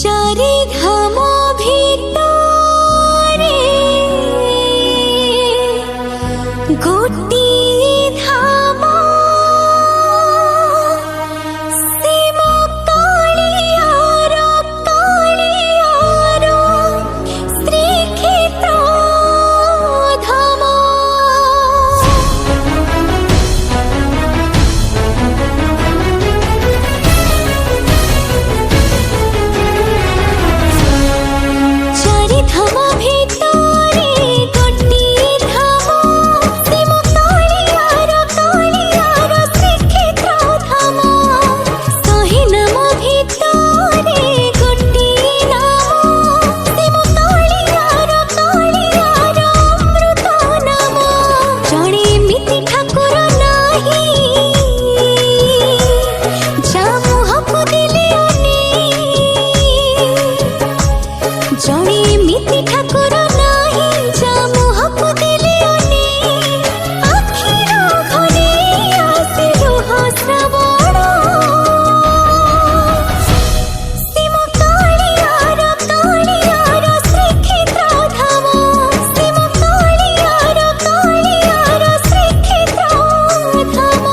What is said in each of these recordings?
चारि धाम भितरे गोटिए धाम शिव कालियार श्रीक्षेत्र धाम। चारि धाम भितरे गोटिए धाम शिव कालियार श्रीक्षेत्र धाम। शहे नाम भितरे गोटिए नाम शिव कालियार अमृत नाम। जणे एमिति ठाकुर नाही जा मुहको देले जणे एमिति ठाकुर नाही जा मुहको देले आखिर घरे आसे लुह श्रावण। शिव कालियार श्रीक्षेत्र धाम शिव कालियार श्रीक्षेत्र धाम।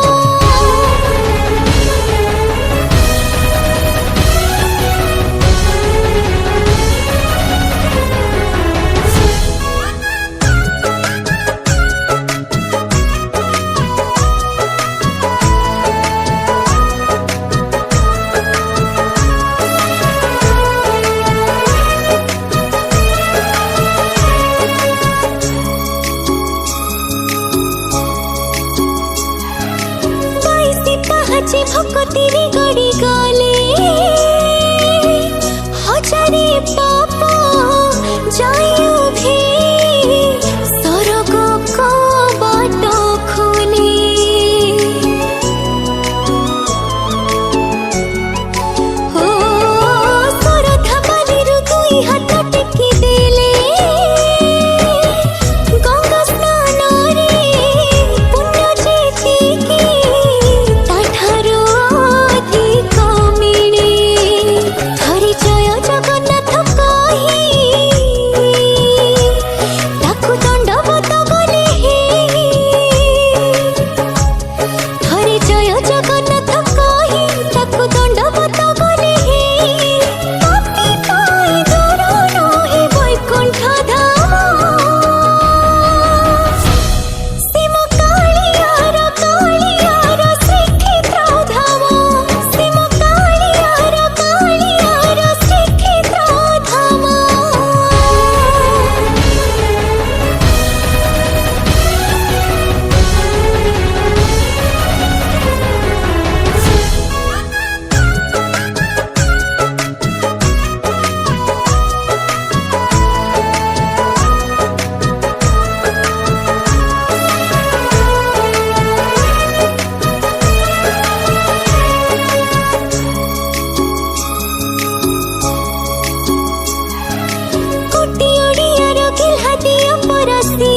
बाईसी पाहाचे भक्तिरे गड़ी गले हजारे पाप जायु भी सरग को बाट खोले। हो सरधा बालिरु दुई हाथ टेकी देले गंगा स्नान रे पुण्य जेतिकी ताठारो अधिक मिले। धरि जय जगन्नाथ कहि ताकु दंडवत गले हे। धरि जय जगन्नाथ कहि ताकु दंडवत गले हे। पापी पाई दूर नहे वैकुंठ धाम। शिव कालियार श्रीक्षेत्र धाम शिव कालियार श्रीक्षेत्र धाम। कोटी ओडियार गिल्हा दियो परसी